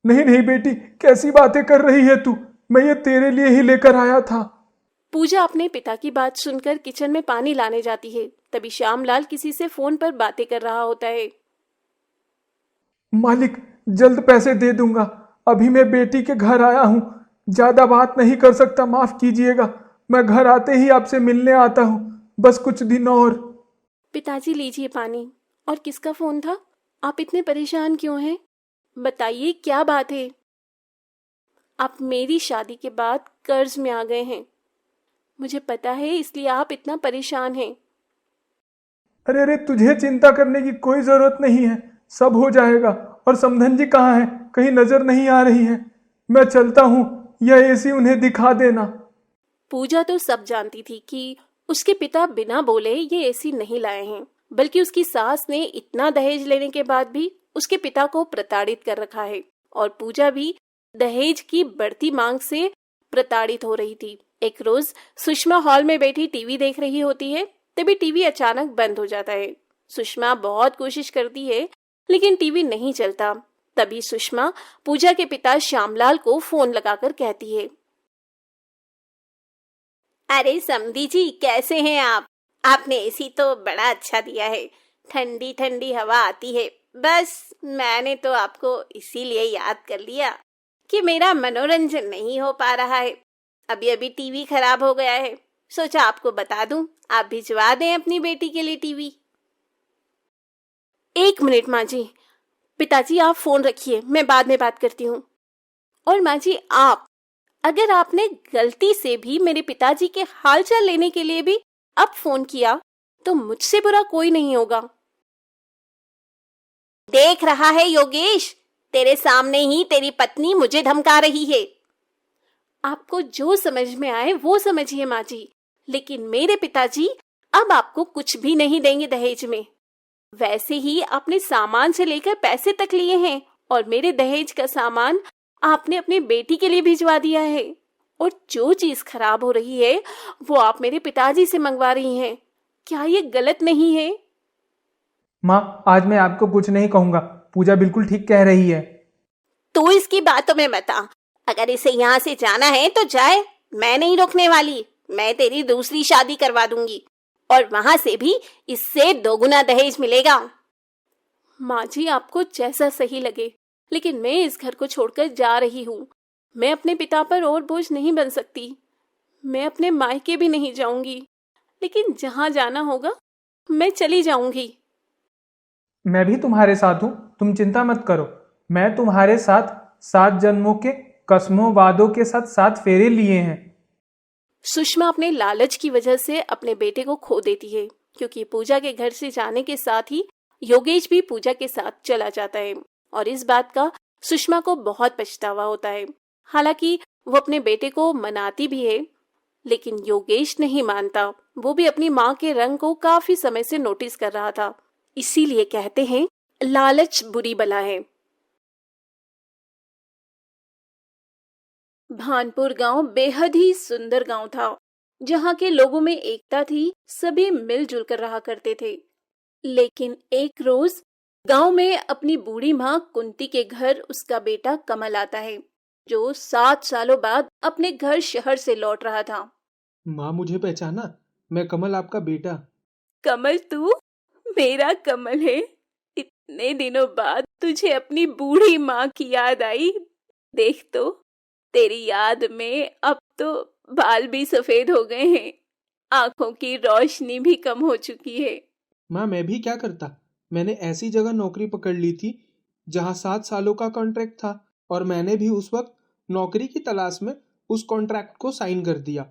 Speaker 4: नहीं नहीं बेटी, कैसी बातें कर रही है तू? मैं ये तेरे लिए ही लेकर आया था।
Speaker 1: पूजा अपने पिता की बात सुनकर किचन में पानी लाने जाती है। तभी श्यामलाल किसी से फोन पर बातें कर रहा होता है।
Speaker 4: मालिक, जल्द पैसे दे दूंगा। अभी मैं बेटी के घर आया हूँ, ज्यादा बात नहीं कर सकता, माफ कीजिएगा। मैं घर आते ही आपसे मिलने आता हूँ, बस कुछ दिन और।
Speaker 1: पिताजी लीजिए पानी। और किसका फोन था? आप इतने परेशान क्यों हैं? बताइए क्या बात है? आप मेरी शादी के बाद कर्ज में आ गए हैं, मुझे पता है, इसलिए आप इतना परेशान हैं।
Speaker 4: अरे अरे, तुझे चिंता करने की कोई जरूरत नहीं है, सब हो जाएगा। और समधन जी कहाँ है? कहीं नजर नहीं आ रही है। मैं चलता हूँ, यह एसी उन्हें दिखा देना।
Speaker 1: पूजा तो सब जानती थी कि उसके पिता बिना बोले ये एसी नहीं लाए हैं, बल्कि उसकी सास ने इतना दहेज लेने के बाद भी उसके पिता को प्रताड़ित कर रखा है। और पूजा भी दहेज की बढ़ती मांग से प्रताड़ित हो रही थी। एक रोज सुषमा हॉल में बैठी टीवी देख रही होती है, तभी टीवी अचानक बंद हो जाता है। सुषमा बहुत कोशिश करती है लेकिन टीवी नहीं चलता। तभी सुषमा पूजा के पिता श्यामलाल को फोन लगाकर कहती है, अरे समधी जी, कैसे हैं आप? आपने एसी तो बड़ा अच्छा दिया है, ठंडी ठंडी हवा आती है। बस मैंने तो आपको इसीलिए याद कर लिया कि मेरा मनोरंजन नहीं हो पा रहा है। अभी अभी टीवी खराब हो गया है, सोचा आपको बता दूं, आप भिजवा दें अपनी बेटी के लिए टीवी। 1 मिनट माँ जी। पिताजी आप फोन रखिए, मैं बाद में बात करती हूँ। और माँ जी, आप अगर आपने गलती से भी मेरे पिताजी के हालचाल लेने के लिए भी अब फोन किया तो मुझसे बुरा कोई नहीं होगा। देख रहा है योगेश, तेरे सामने ही तेरी पत्नी मुझे धमका रही है। आपको जो समझ में आए वो समझिए माँ जी, लेकिन मेरे पिताजी अब आपको कुछ भी नहीं देंगे दहेज में। वैसे ही आपने सामान से लेकर पैसे तक लिए हैं और मेरे दहेज का सामान आपने अपनी बेटी के लिए भिजवा दिया है। और जो चीज खराब हो रही है वो आप मेरे पिताजी से मंगवा रही हैं। क्या ये गलत नहीं है?
Speaker 4: माँ, आज मैं आपको कुछ नहीं कहूंगा, पूजा बिल्कुल ठीक कह रही है।
Speaker 1: तो इसकी बातों में मत आ। अगर इसे यहाँ से जाना है तो जाए, मैं नहीं रोकने वाली। मैं तेरी दूसरी शादी करवा दूंगी और वहां से भी इससे 2 गुना दहेज मिलेगा। माँ जी, आपको जैसा सही लगे, लेकिन मैं इस घर को छोड़कर जा रही हूँ। मैं अपने पिता पर और बोझ नहीं बन सकती। मैं अपने मायके भी नहीं जाऊंगी, लेकिन जहाँ जाना होगा मैं चली जाऊंगी।
Speaker 4: मैं भी तुम्हारे साथ हूं, तुम चिंता मत करो। मैं तुम्हारे साथ 7 जन्मों के कस्मों वादों के साथ 7 फेरे लिए हैं।
Speaker 1: सुषमा अपने लालच की वजह से अपने बेटे को खो देती है, क्योंकि पूजा के घर से जाने के साथ ही योगेश भी पूजा के साथ चला जाता है। और इस बात का सुषमा को बहुत पछतावा होता है। हालांकि वो अपने बेटे को मनाती भी है, लेकिन योगेश नहीं मानता। वो भी अपनी माँ के रंग को काफी समय से नोटिस कर रहा था। इसीलिए कहते हैं, लालच बुरी बला है। भानपुर गांव बेहद ही सुंदर गांव था, जहां के लोगों में एकता थी, सभी मिलजुल कर रहा करते थे। लेकिन एक रोज गांव में अपनी बूढ़ी माँ कुंती के घर उसका बेटा कमल आता है, जो 7 सालों बाद अपने घर शहर से लौट रहा था।
Speaker 2: माँ, मुझे पहचाना? मैं कमल, आपका बेटा।
Speaker 1: कमल, तू मेरा कमल है। इतने दिनों बाद तुझे अपनी बूढ़ी माँ की याद आई। देख तो, तेरी याद में अब तो बाल भी सफेद हो गए हैं, आंखों की रोशनी भी कम हो चुकी है।
Speaker 2: माँ, मैं भी क्या करता? मैंने ऐसी जगह नौकरी पकड़ ली थी जहाँ 7 सालों का कॉन्ट्रैक्ट था, और मैंने भी उस वक्त नौकरी की तलाश में उस कॉन्ट्रैक्ट को साइन कर दिया।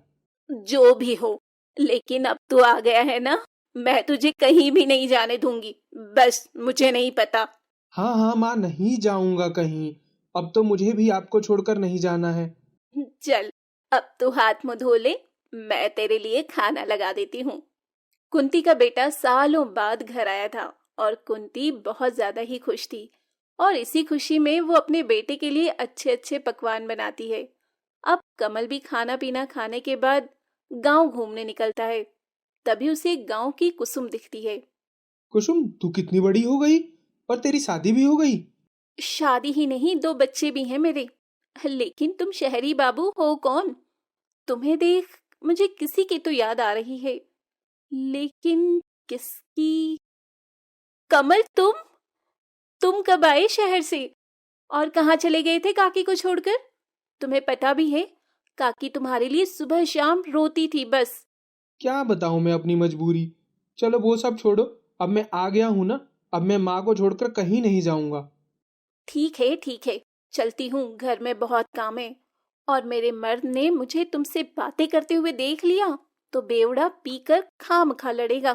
Speaker 1: जो भी हो, लेकिन अब तू आ गया है ना, मैं तुझे कहीं भी नहीं जाने दूंगी। बस मुझे नहीं पता।
Speaker 2: हाँ हाँ माँ, नहीं जाऊंगा कहीं। अब तो मुझे भी आपको छोड़कर नहीं जाना है।
Speaker 1: चल, अब तू हाथ मुंह धो ले, मैं तेरे लिए खाना लगा देती हूँ। कुंती का बेटा सालों बाद घर आया था और कुंती बहुत ज्यादा ही खुश थी। और इसी खुशी में वो अपने बेटे के लिए अच्छे अच्छे पकवान बनाती है। अब कमल भी खाना पीना खाने के बाद गांव घूमने निकलता है। तभी उसे गांव की कुसुम दिखती है।
Speaker 2: कुसुम, तू कितनी बड़ी हो गई, और तेरी शादी भी हो गई।
Speaker 1: शादी ही नहीं, 2 बच्चे भी हैं मेरे। लेकिन तुम शहरी बाबू हो कौन? तुम्हें देख मुझे किसी की तो याद आ रही है, लेकिन किसकी? कमल, तुम? तुम कब आए शहर से? और कहाँ चले गए थे काकी को छोड़कर? तुम्हें पता भी है, काकी तुम्हारे लिए सुबह शाम रोती थी बस।
Speaker 2: क्या बताऊं मैं अपनी मजबूरी। चलो वो सब छोड़ो, अब मैं आ गया हूं ना, अब मैं माँ को छोड़कर कहीं नहीं जाऊंगा।
Speaker 1: ठीक है, चलती हूँ, घर में बहुत काम है। और मेरे मर्द ने मुझे तुमसे बातें करते हुए देख लिया तो बेवड़ा पीकर खामखा लड़ेगा।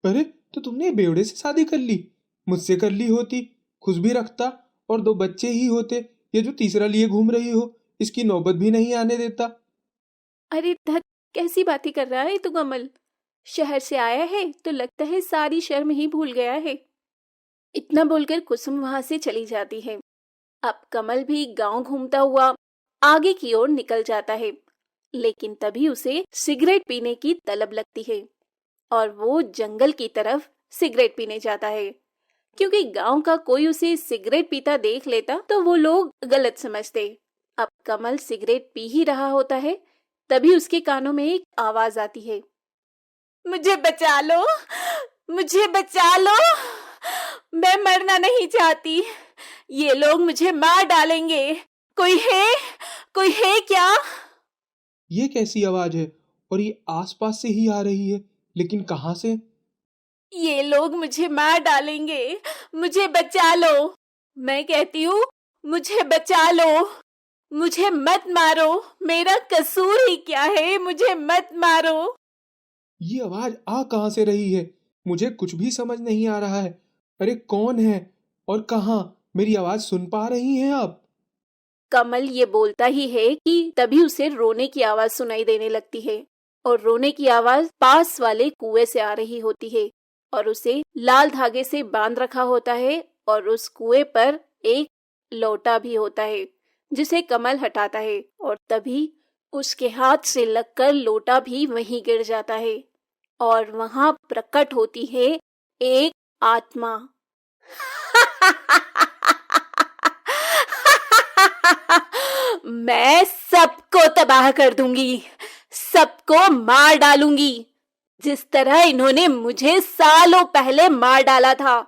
Speaker 2: अरे तो तुमने बेवड़े से शादी कर ली? मुझसे कर ली होती, खुश भी रखता और 2 बच्चे ही होते। ये जो तीसरा लिए घूम रही हो, इसकी नौबत भी नहीं आने देता।
Speaker 1: अरे धत, कैसी बातें कर रहा है तू कमल? शहर से आया है तो लगता है सारी शर्म ही भूल गया है। इतना बोलकर कुसुम वहां से चली जाती है। अब कमल भी गांव घूमता हुआ आगे की ओर निकल जाता है, लेकिन तभी उसे सिगरेट पीने की तलब लगती है और वो जंगल की तरफ सिगरेट पीने जाता है। क्योंकि गांव का कोई उसे सिगरेट पीता देख लेता तो वो लोग गलत समझते। अब कमल सिगरेट पी ही रहा होता है, तभी उसके कानों में एक आवाज आती है, मुझे बचा लो, मुझे बचा लो, मैं मरना नहीं चाहती, ये लोग मुझे मार डालेंगे, कोई है, कोई है क्या?
Speaker 2: ये कैसी आवाज है? और ये आसपास से ही आ रही है, लेकिन कहाँ से?
Speaker 1: ये लोग मुझे मार डालेंगे, मुझे बचा लो, मैं कहती हूँ मुझे बचा लो, मुझे मत मारो, मेरा कसूर ही क्या है, मुझे मत मारो।
Speaker 2: ये आवाज आ कहाँ से रही है? मुझे कुछ भी समझ नहीं आ रहा है। अरे कौन है और कहाँ? मेरी आवाज सुन पा रही हैं आप?
Speaker 1: कमल ये बोलता ही है कि तभी उसे रोने की आवाज सुनाई देने लगती है और रोने की आवाज पास वाले कुएं से आ रही होती है और उसे लाल धागे से बांध रखा होता है और उस कुएं पर एक लोटा भी होता है जिसे कमल हटाता है और तभी उसके हाथ से लगकर लोटा भी वहीं गिर जाता है और वहां प्रकट होती है एक आत्मा। मैं सबको तबाह कर दूंगी, सबको मार डालूंगी, जिस तरह इन्होंने मुझे सालों पहले मार डाला था।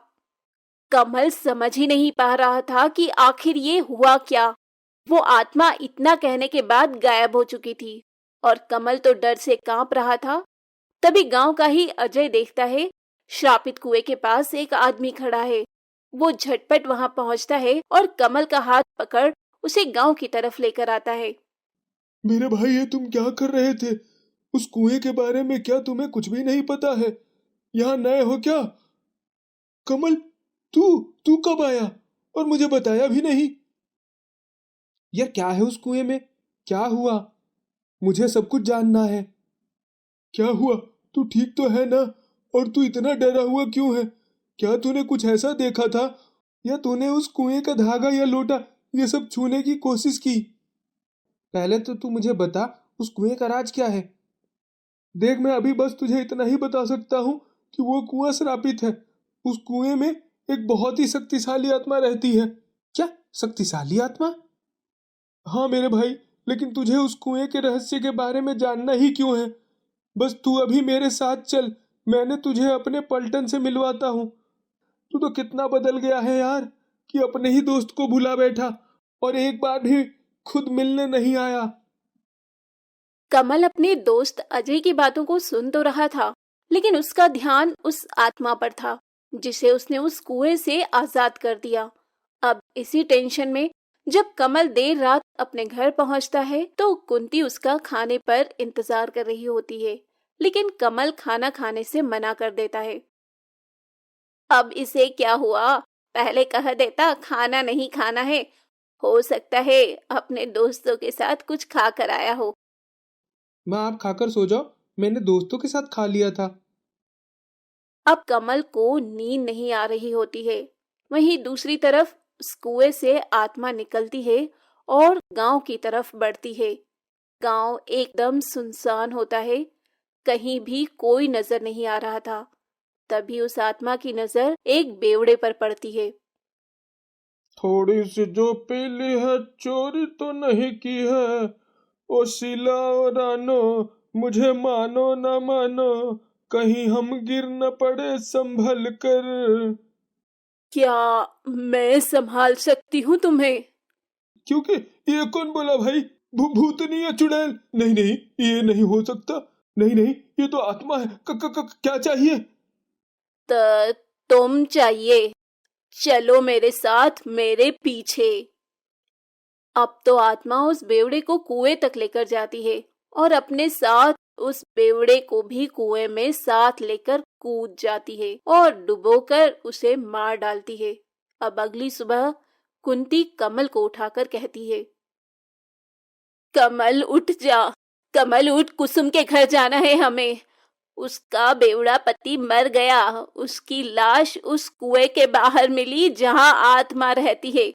Speaker 1: कमल समझ ही नहीं पा रहा था कि आखिर ये हुआ क्या। वो आत्मा इतना कहने के बाद गायब हो चुकी थी और कमल तो डर से कांप रहा था। तभी गांव का ही अजय देखता है, श्रापित कुएं के पास एक आदमी खड़ा है। वो झटपट वहां पहुंचता है और कमल का हाथ पकड़ उसे गांव की तरफ लेकर आता है।
Speaker 2: मेरे भाई, ये तुम क्या कर रहे थे? उस कुएं के बारे में क्या तुम्हें कुछ भी नहीं पता है? यहाँ नए हो क्या? कमल, तू तू कब आया और मुझे बताया भी नहीं? यार क्या है उस कुएं में? क्या हुआ? मुझे सब कुछ जानना है। क्या हुआ? तू ठीक तो है ना? और तू इतना डरा हुआ क्यों है? क्या तूने कुछ ऐसा देखा था या तूने उस कुएं का धागा या लोटा ये सब छूने की कोशिश की? पहले तो तू मुझे बता, उस कुएं का राज क्या है? देख, मैं अभी बस तुझे इतना ही बता सकता हूँ कि वो कुआं श्रापित है। उस कुएं में एक बहुत ही शक्तिशाली आत्मा रहती है। क्या शक्तिशाली आत्मा? हाँ मेरे भाई, लेकिन तुझे उस कुएं के रहस्य के बारे में जानना ही क्यों है? बस तू अभी मेरे साथ चल, मैंने तुझे अपने पलटन से मिलवाता हूँ। तू तो कितना बदल गया है यार, कि अपने ही दोस्त को भुला बैठा और एक बार भी खुद मिलने नहीं आया।
Speaker 1: कमल अपने दोस्त अजय की बातों को सुन तो रहा था, लेकिन उसका ध्यान उस आत्मा पर था जिसे उसने उस कुएं से आजाद कर दिया। अब इसी टेंशन में जब कमल देर रात अपने घर पहुंचता है तो कुंती उसका खाने पर इंतजार कर रही होती है, लेकिन कमल खाना खाने से मना कर देता है। अब इसे क्या हुआ? पहले कह देता खाना नहीं खाना है, हो सकता है अपने दोस्तों के साथ कुछ खा कर आया हो।
Speaker 2: माँ, आप खाकर सो जाओ, मैंने दोस्तों के साथ खा लिया था।
Speaker 1: अब कमल को नींद नहीं आ रही होती है। वहीं दूसरी तरफ उस कुएं से आत्मा निकलती है और गांव की तरफ बढ़ती है। गांव एकदम सुनसान होता है, कहीं भी कोई नजर नहीं आ रहा था। तभी उस आत्मा की नजर एक बेवड़े पर पड़ती है।
Speaker 2: थोड़ी सी जो पीली है, चोरी तो नहीं की है। ओ शीला ओ रानो, मुझे मानो न मानो, कहीं हम गिर न पड़े संभल कर।
Speaker 1: क्या मैं संभाल सकती हूँ तुम्हें?
Speaker 2: क्योंकि ये कौन बोला भाई? भूतनी या चुड़ैल? नहीं नहीं, ये नहीं हो सकता। नहीं नहीं, ये तो आत्मा है। क्या चाहिए?
Speaker 1: तुम चाहिए। चलो मेरे साथ, मेरे पीछे। अब तो आत्मा उस बेवड़े को कुएं तक लेकर जाती है और अपने साथ उस बेवड़े को भी कुएं में साथ लेकर कूद जाती है और डुबोकर उसे मार डालती है। अब अगली सुबह कुंती कमल को उठाकर कहती है, कमल उठ जा, कमल उठ, कुसुम के घर जाना है हमें। उसका बेवड़ा पति मर गया, उसकी लाश उस कुएं के बाहर मिली जहां आत्मा रहती है।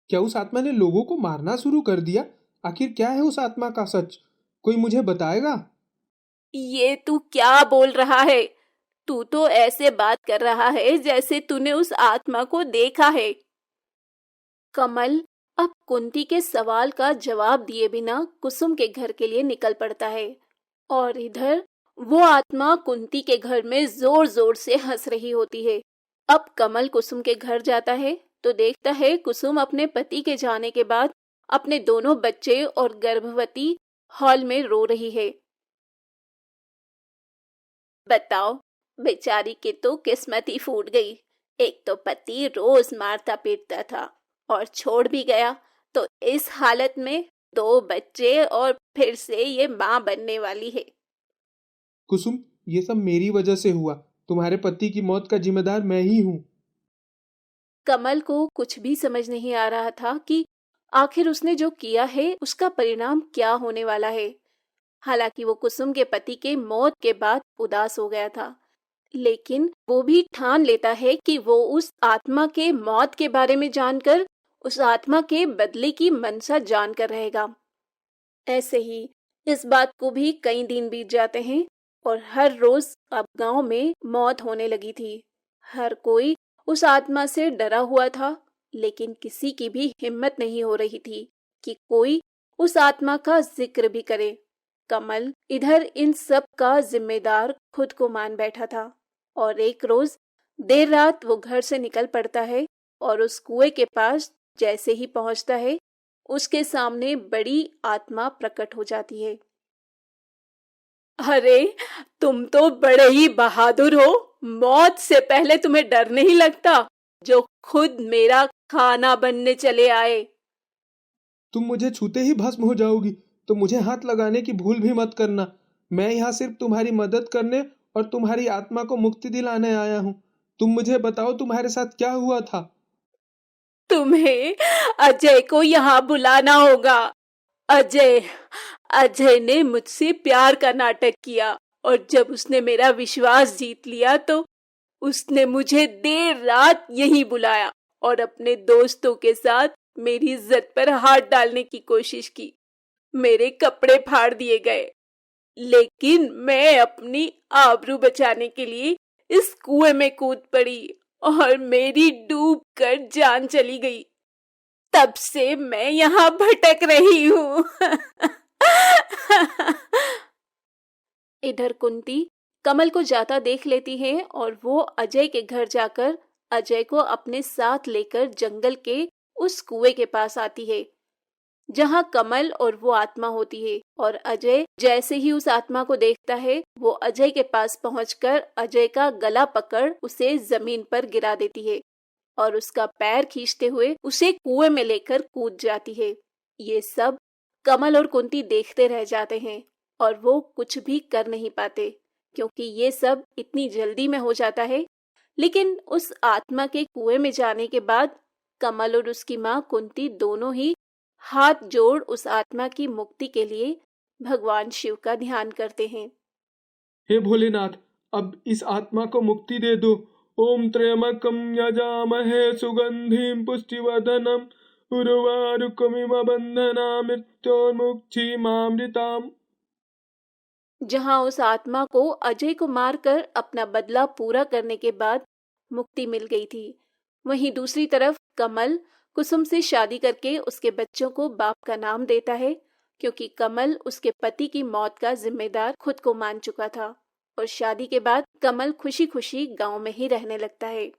Speaker 2: क्या उस आत्मा ने लोगों को मारना शुरू कर दिया? आखिर क्या है उस आत्मा का सच? कोई मुझे बताएगा?
Speaker 1: ये तू क्या बोल रहा है? तू तो ऐसे बात कर रहा है जैसे तूने उस आत्मा को देखा है। कमल अब कुंती के सवाल का जवाब दिए बिना कुसुम के घर के लिए निकल पड़ता है और इधर वो आत्मा कुंती के घर में जोर जोर से हंस रही होती है। अब कमल कुसुम के घर जाता है तो देखता है कुसुम अपने पति के जाने के बाद अपने दोनों बच्चे और गर्भवती हॉल में रो रही है। बताओ, बेचारी की तो किस्मत ही फूट गई। एक तो पति रोज मारता पीटता था और छोड़ भी गया, तो इस हालत में 2 बच्चे और फिर से ये माँ बनने वाली है।
Speaker 2: कुसुम, ये सब मेरी वजह से हुआ। तुम्हारे पति की मौत का जिम्मेदार मैं ही हूँ।
Speaker 1: कमल को कुछ भी समझ नहीं आ रहा था कि आखिर उसने जो किया है उसका परिणाम क्या होने वाला है। हालांकि वो कुसुम के पति के मौत के बाद उदास हो गया था, लेकिन वो भी ठान लेता है कि वो उस आत्मा के मौत के बारे में जानकर उस आत्मा के बदले की मनसा जानकर रहेगा। ऐसे ही इस बात को भी कई दिन बीत जाते हैं और हर रोज अब गांव में मौत होने लगी थी। हर कोई उस आत्मा से डरा हुआ था, लेकिन किसी की भी हिम्मत नहीं हो रही थी कि कोई उस आत्मा का जिक्र भी करे। कमल इधर इन सब का जिम्मेदार खुद को मान बैठा था और एक रोज देर रात वो घर से निकल पड़ता है और उस कुएं के पास जैसे ही पहुंचता है उसके सामने बड़ी आत्मा प्रकट हो जाती है। अरे, तुम तो बड़े ही बहादुर हो। मौत से पहले तुम्हें डर नहीं लगता, जो खुद मेरा खाना बनने चले आए।
Speaker 2: तुम मुझे छूते ही भस्म हो जाओगी, तो मुझे हाथ लगाने की भूल भी मत करना। मैं यहाँ सिर्फ तुम्हारी मदद करने और तुम्हारी आत्मा को मुक्ति दिलाने आया हूँ। तुम मुझे बताओ, तुम्हारे साथ क्या हुआ था?
Speaker 1: तुम्हें अजय को यहाँ बुलाना होगा। अजय अजय ने मुझसे प्यार का नाटक किया और जब उसने मेरा विश्वास जीत लिया तो उसने मुझे देर रात यहीं बुलाया और अपने दोस्तों के साथ मेरी इज्जत पर हाथ डालने की कोशिश की। मेरे कपड़े फाड़ दिए गए, लेकिन मैं अपनी आबरू बचाने के लिए इस कुएं में कूद पड़ी और मेरी डूब कर जान चली गई। तब से मैं यहाँ भटक रही हूँ। इधर कुंती कमल को जाता देख लेती है और वो अजय के घर जाकर अजय को अपने साथ लेकर जंगल के उस कुएं के पास आती है जहां कमल और वो आत्मा होती है। और अजय जैसे ही उस आत्मा को देखता है वो अजय के पास पहुंचकर अजय का गला पकड़ उसे जमीन पर गिरा देती है और उसका पैर खींचते हुए उसे कुएं में लेकर कूद जाती है। ये सब कमल और कुंती देखते रह जाते हैं और वो कुछ भी कर नहीं पाते क्योंकि ये सब इतनी जल्दी में हो जाता है। लेकिन उस आत्मा के कुएं में जाने के बाद कमल और उसकी माँ कुंती दोनों ही हाथ जोड़ उस आत्मा की मुक्ति के लिए भगवान शिव का ध्यान करते हैं।
Speaker 2: हे भोलेनाथ, अब इस आत्मा को मुक्ति दे दो। ओम त्र्यंबकं यजामहे सुगंधिं पुष्टिवर्धनम् उर्वारुकमिव बंधना मृत्योर्मुक्षीमामृताम्।
Speaker 1: जहां उस आत्मा को अजय को मारकर अपना बदला पूरा करने के बाद मुक्ति मिल गई थी, वहीं दूसरी तरफ कमल कुसुम से शादी करके उसके बच्चों को बाप का नाम देता है क्योंकि कमल उसके पति की मौत का जिम्मेदार खुद को मान चुका था और शादी के बाद कमल खुशी खुशी गांव में ही रहने लगता है।